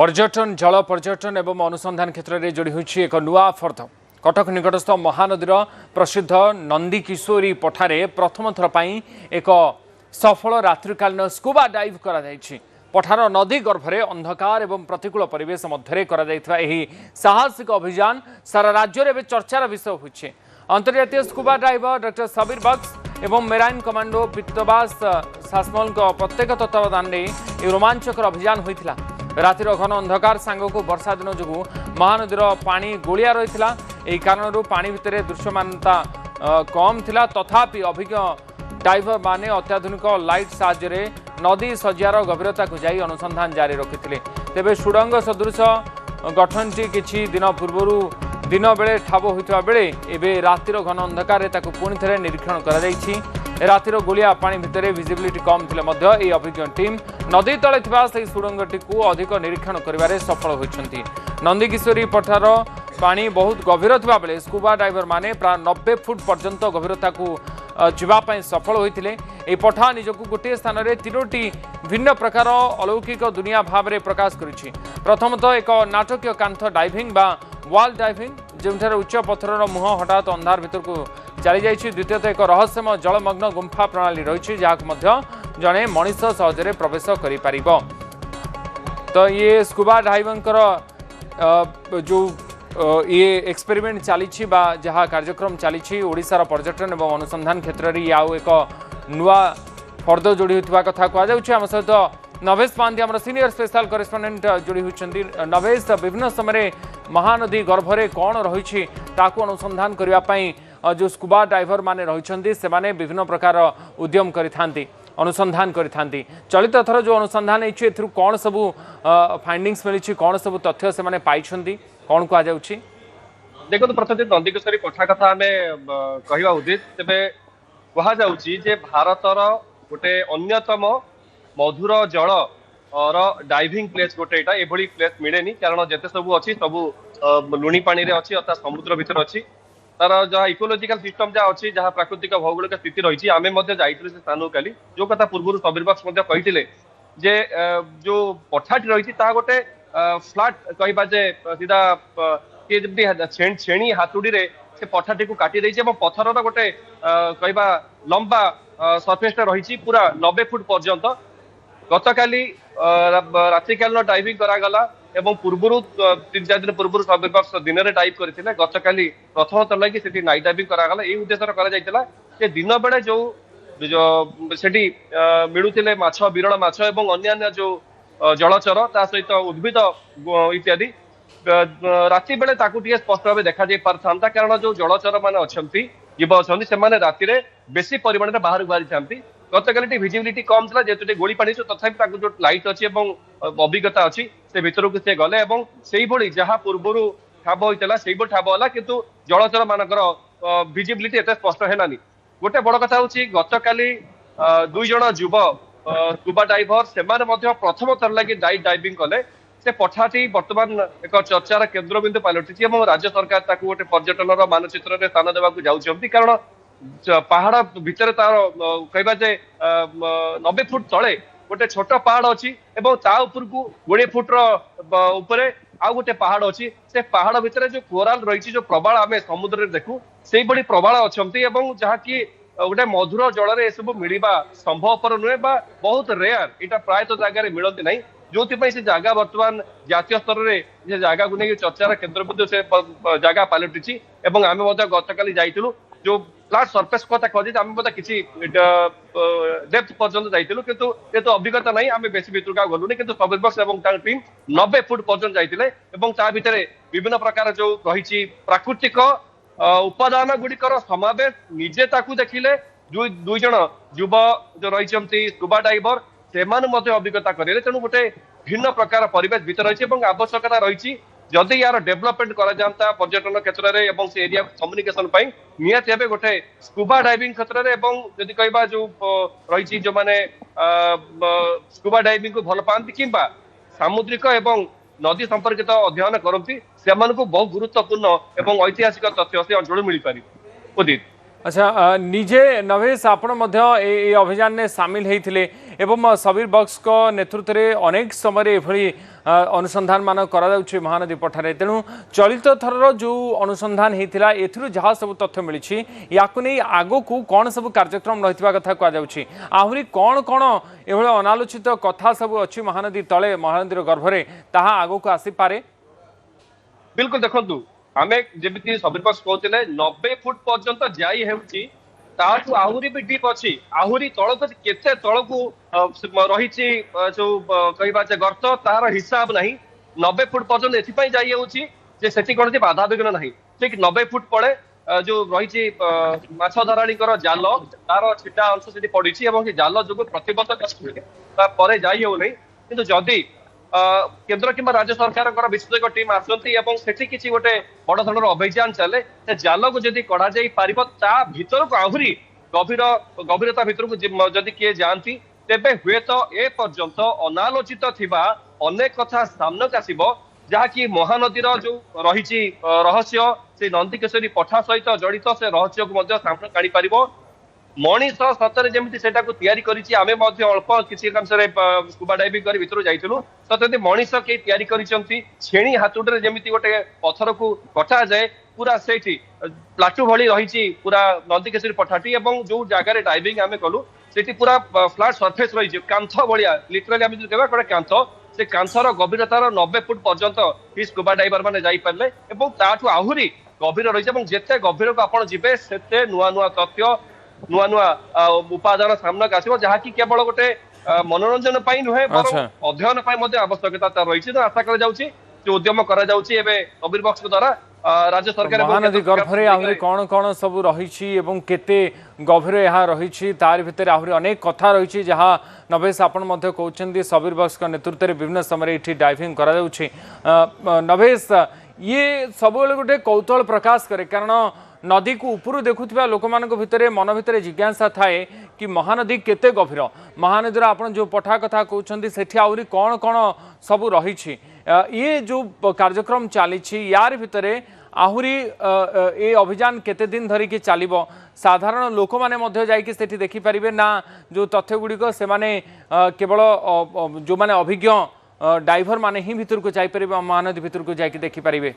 पर्यटन जल पर्यटन एवं अनुसंधान क्षेत्र में जोड़ी होती एक नुआ फर्द कटक निकटस्थ महानदीर प्रसिद्ध नंदी किशोरी पठारे प्रथम थर पर एक सफल रात्रिकालीन स्कूबा डाइव करा पठार नदी गर्भरे अंधकार एवं प्रतिकूल परिवेश मध्य साहसिक अभियान सारा राज्य में चर्चार विषय होइछे। अंतर्जातीय स्कूबा डाइवर डॉक्टर सबीर बक्स एवं मेराइन कमांडो पीतबास सासमल प्रत्येक तत्वावधान में यह रोमांचकर अभियान होता। रातिर घन अंधकार सांगक वर्षा दिन जो महानदीर पानी गोलिया रही यही कारण पानी भितर दृश्यमानता कम थिला तथापि अभिज्ञ डाइवर माने अत्याधुनिक लाइट साहाय्य नदी सज्जार गभीरता को जाई अनुसंधान जारी रखिथिले। तेबे सुडंग सदृश गठनटी किछि दिन पूर्व दिन बेले ठाब होता बेले एबे रातिर घन अंधकार ताकू पुणी थे निरीक्षण करा जायछि। रातिर गोलिया पानी भितर विजिबिलिटी कम थिले मध्य एही अभिज्ञ टीम नदी तले थिबा सेही सुडंगटी को अधिक निरीक्षण करिबारे सफल होइछन्ति। नंदी किशोरी पठार पानी बहुत गभीर थिबा बेले स्कूबा डाइवर माने प्राय 90 फुट पर्यंत गभीरता को जीवाई सफल होते। यह पठा निजक गोटे स्थान में तीनोटी भिन्न प्रकार अलौकिक दुनिया भाव में प्रकाश करुछि। प्रथमतः एक नाटकीय कांथ डाइविंग बा वाल डाइविंग जो उच्च पत्थर मुह हठात अंधार भितर को चली जाइछि। द्वितीयतः एक रहस्यमय जलमग्न गुंफा प्रणाली रही जहाँ जड़े मनीष सहजरे प्रवेश कर। तो ये स्कूबा डाइविंग जो ये एक्सपेरिमेंट चली जहाँ कार्यक्रम चली ओडिशार पर्यटन एवं अनुसंधान क्षेत्र में आउ एक नुआ फर्द जोड़ी होता कथा कहुच्छे। आम सहित नवेश पांडे आम सीनियर स्पेशल करेस्पोंडेंट जोड़ी होती। नवेश विभिन्न समय महानदी गर्भरे कौन रही अनुसंधान करने जो स्कूबा डाइवर माने रही से विभिन्न प्रकार उद्यम करि अनुसंधान करि चलित थर जो अनुसंधान होती कौन सबू फाइंडिंग्स मिली कौन सबू तथ्य से पाई कौन कह देखो प्रथम नंदी किशोरी पठा कथा आम कहवा उचित तेरे कहुचे भारतर गोटे अन्यतम मधुर जल डाइविंग प्लेस गोटे एभली प्लेस मिले कारण जिते सब अच्छी सब लुणी पानी रे अच्छी अर्थात समुद्र भीतर अच्छी तार जहाँ इकोलोजिकल सिस्टम जहाँ अच्छी जहाँ प्राकृतिक भौगोलिक स्थिति रही आम जाइए से स्थान काली जो कथा पूर्व सबीर बक्स कहते जे जो पठाटी रही गोटे फ्लाट कहवा जे सीधा किए जमी छेणी हातुड़ी रे से पठाटी को काटी देछि एवं पत्थर गोटे कहवा लंबा सरफेस रही पूरा 90 फुट पर्यंत गतकाली रात्रिकालीन डाइविंग करागला एवं पूर्वर 3-4 दिन पूर्व सबीर बक्स दिन में डाइव करते गतकाली प्रथम थर लगी से नाइट डाइविंग करागला यही उद्देश्य दिन बेले जो सेठी मिलुथिले माछ विरल माछ एवं अन्य जो जलचर ता सहित उद्भिद इत्यादि राति बेले ताकू टे स्पष्ट भाव देखा जाई पारथांता कारण जो जलचर माने अछंती जीव अछंती से माने राति रे बेसी परिमाण में बाहर बाहरी थांती। गतकाली विजिबिलिटी कम था जेतु गोली पानी तथापि ताकू जो लाइट अच्छी एवं अभिज्ञता अच्छी से भीतर को से गले एवं सेही भली जहाँ पूर्व ठाब होइतला सेही भली ठाब होला किंतु जलचर मानकर विजिबिलिटी एते स्पष्ट हेलानी। गोटे बड़ कथा होची गतकाली 2 जण युव स्कूबा डाइवर से प्रथम थर लगी नाइट डाइविंग कले से पठाटी बर्तमान एक चर्चार केन्द्रबिंदु पलटि राज्य सरकार गोटे पर्यटन मानचित्र में स्थान देवा जाऊँगी कारण पहाड़ भितर तार कहवा जे 90 फुट तले गोटे छोट पहाड़ अच्छी ता उपर को 20 फुट ऊपर आउ गोटे पहाड़ अच्छी से पहाड़ भितर जो कोराल रही जो प्रबाल आम समुद्र में देखू से बड़ी प्रबाल अच्छा जहाँकि गोटे मधुर जल में सब मिलवा संभवपर नुहे बहुत रेयर यहाँ प्रायत जगह मिलती ना जो से जगह बर्तमान जातीय स्तर में जगह को लेकिन चर्चार केन्द्रबिंदु से जगह पलटि आम गतकाली जाइलु जो फ्लाट सरफेस कथा कही आम किसी डेप्थ पर्यंत जाइलु किंतु ये तो अभिज्ञता नहीं आम बेसी भितर का गलुनी किंतु सबीर बक्स और टीम 90 फुट पर्यंत जाते भितर विभिन्न प्रकार जो रही प्राकृतिक उपादान गुड़िकर समावेश निजे ताकू देखिले 2 जण युव जो रही स्कूबा डाइवर से अभिज्ञता करेंगे तेणु गोटे भिन्न प्रकार परिवेश भीतर रही आवश्यकता रही जदि यार डेवलपमेंट करा जाता पर्यटन क्षेत्र में से एरिया कम्युनिकेशन निहाती भाव गोटे स्कूबा डाइविंग क्षेत्र में जदि कहवा जो रही जो मैंने स्कूबा डाइविंग को भल पाती कि सामुद्रिक एवं नदी संपर्कित अध्ययन करती से बहुत गुरुत्वपूर्ण एवं ऐतिहासिक तथ्य से अंचल मिल पार। अच्छा निजे नवेश आपण अभियान में सामिल होते एवं सबीर बक्स को नेतृत्व में अनेक समय एभली अनुसंधान मान करा महानदी पठारे तेणु चलित थर जो अनुसंधान होता जहाँ सब तथ्य मिली या आग को कौन सब कार्यक्रम रही कथा कहुच्छी आहरी कौन कौन एभली अनालोचित कथा सब अच्छी महानदी तले महानदी गर्भरे ताहा आग को आसीपे। बिल्कुल देखु आमे जेमिति सबीर बक्स कहते 90 फुट पर्यंत जाई हेउची ताठू आहुरी भी डीप अच्छी आहुरी तलक केते तलकू रही जो कहबा जे गर्त तार हिसाब नहीं 90 फुट पर्यंत एथि जाई हेउची जे सेठी कोन बाधा विघ्न नहीं ठीक 90 फुट पड़े जो रही माछ धराणी जाल तार छिटा अंश से पड़ी जाल जो प्रतिबंध जाई हो नहीं किंतु जदि केंद्र किंबा राज्य सरकार विशेषज्ञ टीम आसती किसी गोटे बड़ धरण अभियान चले जाल को जदि कड़ा जाई पारिबो ता भीतर को आहुरी गभीरता भीतर को जदि किए जाती तेबे हुए तो ए पर्यंत अनालोचित थिबा अनेक कथा सामना आसीबो जहाँकि महानदीर जो रही रहस्य से नंदीकेशरी पठा सहित जड़ित से रहस्य को सामना काढ़ी पारिबो मनीष सतरे जमी से आमे अल्प किसी स्कूबा डाइविंग कर भीतर जाइलु सतरे मनीष कई छेणी हाथुटे जमी गोटे पथर को कटा जाए पूरा से प्लाटू भली रही पूरा नंदीकेशरी पठाटी और जो जगार डाइविंग आम कलु से पूरा फ्लाट सरफेस रही कांथ भाया लिटराली आम जो गोटे कांथ से कांथर गभीरतार 90 फुट पर्यंत स्कूबा डाइवर मैंने जापे और आहरी गभीर रही जिते गभीर को आप जी नुआ नुआ तथ्य नुआ नुआ उपादान सामना आसो जहाँकि केवल गोटे मनोरंजन नुहे अध्ययन आवश्यकता रही आशा कर उद्यम कर सबीर बक्स द्वारा राज्य सरकार महानदी गर्भरे आहरी कौन कौन सब रही केते गभीर यहाँ रही तार भितर आहरी अनेक कथा रही जहाँ नवेश आपण कहते सबीर बक्स नेतृत्व में विभिन्न समय ये डाइविंग कर नवेश ये सब गोटे कौतूहल प्रकाश करे कारण नदी को ऊपर देखुवा लोक मान भितर मन भितर जिज्ञासा थाए कि महानदी केते गभीर महानदीर आप जो पठा कथा कहते सेठी आहरी कौन कौन सब रही ये जो कार्यक्रम चली यार भितर आहरी ये अभियान केते दिन धरिकी चलो साधारण लोक मैंने जाकि सेठी देखी पारिबे ना जो तथ्य गुड़िक से केवल जो माने अभिज्ञ डाइवर माने ही भितर को जापर महानदी भितर को जाकि देखी पारिबे।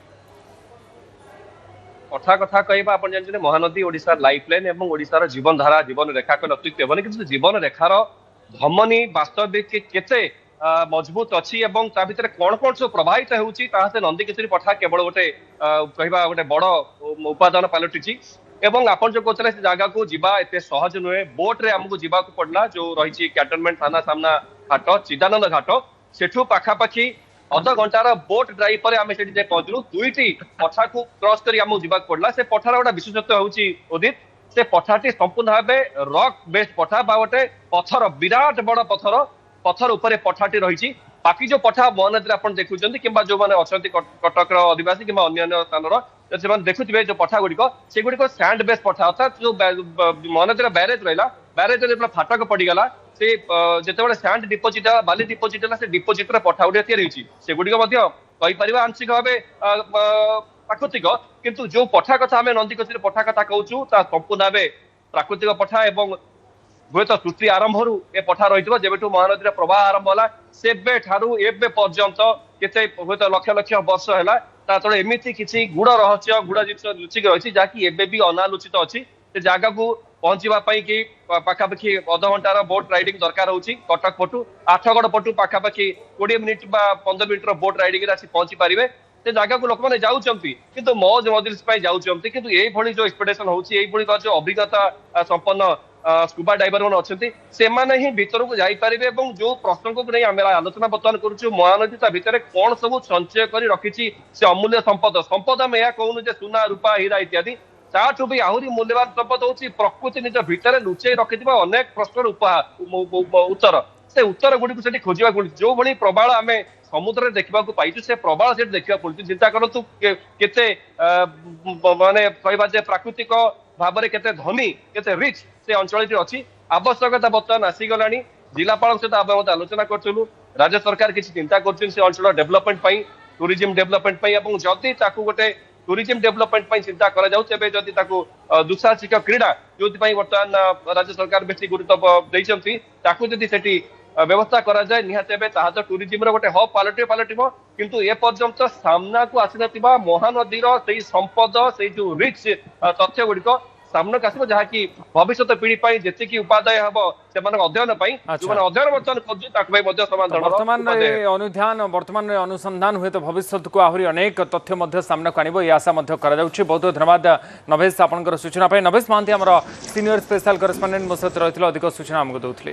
कथा कथा कहबा आपण जानते महानदी ओडिसा लाइफलाइन एवं ओडिसार जीवन धारा जीवन रेखा को अत्युक्त हेबनी कि जीवन रेखार धमनी वास्तविक केते मजबूत अच्छी एवं ता भितर कौन कौन सब प्रभावित होउची ता से नंदीकेशरी पठा केवल गोटे कहबा गोटे बड़ उपादान पलटिची एवं आपण जो कहते से जगह को जीवा एते सहज नुहे बोट रे हमको जीवा को पड़ला जो रही कैंटनमेंट थाना सामना घाट चिदानंद घाट सेठू पाखापाखी अध घंटार बोट ड्राइव पर आम से पहुंचलु दुईटी पठा को क्रॉस कर जीवाक पड़ा से पठार गोटे विशेषत्व होउची उदित से पठाटी संपूर्ण भाव रॉक बेस्ड पठा गोटे पत्थर विराट बड़ पत्थर उपरे पठाटी रही बाकी जो पठा महानदी आप देखुं कि जो मैंने अच्छा कटक आदिवासी कि अन्य स्थान से देखुए जो पठा गुड़िक से गुड़िक सैंड बेस्ड पठा अर्थात जो महानदी बैरेज रहा बैरेज फाटक पड़गला से जिते सैंड डिपोजिट बाली डिपोजिट है डिपोजिट पठा गुड़िया से गुड़िक आंशिक भाव प्राकृतिक किंतु जो पठा कथा आम नंदीकेशरी पठा कथा कहूँ संपूर्ण भाव प्राकृतिक पठा एवं हुए तो सृष्टि आरंभ ए पठा रही जब महानदी प्रवाह आरंभ है से पर्यंत केते हुए तो लक्ष लक्ष वर्ष है तले एमती किसी गुड़ रहस्य गुड़ जिन लुचिक रही जहाँकि एबे भी अनालोचित अच्छी से जगह को पहुंचापी कि पाखापाखि अध घंटार बोट राइडिंग दरकार होची कटक पटू आठगड़ पटू पाखापाखि 20 मिनिट 15 मिनिट बोट राइडिंग आसी पहुंची पारे से जगह को लोक मैंने जाऊँगी किंतु मौज मजलिस जाऊँगी किंतु ये जो एक्सपेक्टेशन होची जो अभिज्ञता संपन्न स्कूबा डाइवर मैंने अच्छे से ही भीतर को जापारे जो प्रसंग को नहीं आम आलोचना बर्तमान करुँ महानदी भितर कौन सब संचय कर रखी से अमूल्य संपद संपद आम यह कहूँ सुना रूपा हीरा इत्यादि ताठू भी आहरी मूल्यवान संपद हूँ प्रकृति निज भितर लुचई रखि अनेक प्रश्न उत्तर से उत्तर गुड़ी को खोजा जो भली प्रबाल आम समुद्र देखा पाइु से प्रबाल से देखा पड़ू चिंता करूँ केते माने कहवा प्राकृतिक भाव में केते धनी केते रिच से अंचल अच्छी आवश्यकता बर्तमान आसीगला जिलापाल सहित आम आलोचना करूँ राज्य सरकार किसी चिंता कर अंचल डेभलपमेंट टूरिज्म डेभलपमेंट जदि गोटे टूरिज्म डेवलपमेंट ପାଇଁ ଚିନ୍ତା କରାଯାଉଛି ଏବେ ଯଦି ତାକୁ ଦୁଃସାହସିକ କ୍ରୀଡ଼ା ଯୋଉଥିପାଇଁ ବର୍ତ୍ତମାନ ରାଜ୍ୟ ସରକାର ବେଶୀ ଗୁରୁତ୍ୱ ଦେଇଛନ୍ତି ତାକୁ ଯଦି ସେଠି ବ୍ୟବସ୍ଥା କରାଯାଏ ନିହାତି ଏବେ ତାହା ତ ଟୁରିଜିମର ଗୋଟେ ହବ୍ ପାଲଟିବ କିନ୍ତୁ ଏ ପର୍ଯ୍ୟନ୍ତ ସାମ୍ନାକୁ ଆସିନଥିବା ମହାନଦୀର ସେଇ ସମ୍ପଦ ସେଇ ଯୋଉ ରିଚ୍ ତଥ୍ୟ ଗୁଡିକ ସାମ୍ନାକୁ ଆସିବ ଯାହାକି ଭବିଷ୍ୟତ ପିଢି ପାଇଁ ଯେତିକି ଉପାଦାୟ ହେବ ସେମାନଙ୍କ ଅଧ୍ୟୟନ ପାଇଁ ଯୋଉମାନେ ଅଧ୍ୟୟନ ବର୍ତ୍ତମାନ କରୁଛନ୍ତି ତାକୁ ପାଇଁ ମଧ୍ୟ ସମାନ ବର୍ତ୍ତମାନ ଅନୁଧ୍ୟାନ ବର୍ତ୍ତମାନ ଅନୁସନ୍ଧାନ ହୁଏ ତ ଭବିଷ୍ୟତକୁ ଆହୁରି ଅନେକ ତଥ୍ୟ ମଧ୍ୟ ସାମ୍ନାକୁ ଆଣିବ ଏ ଆଶା ମଧ୍ୟ କରାଯାଉଛି। ବହୁତ ଧନ୍ୟବାଦ ନଭେଶ ଆପଣଙ୍କର ସୂଚନା ପାଇଁ। ନଭେଶ ମହାନ୍ତି ଆମର ସିନିୟର ସ୍ପେଶାଲ କରେସ୍ପଣ୍ଡେଣ୍ଟ ମୋ ସହିତ ରହିଥିଲେ ଅଧିକ ସୂଚନା ଆମକୁ ଦେଉଥିଲେ।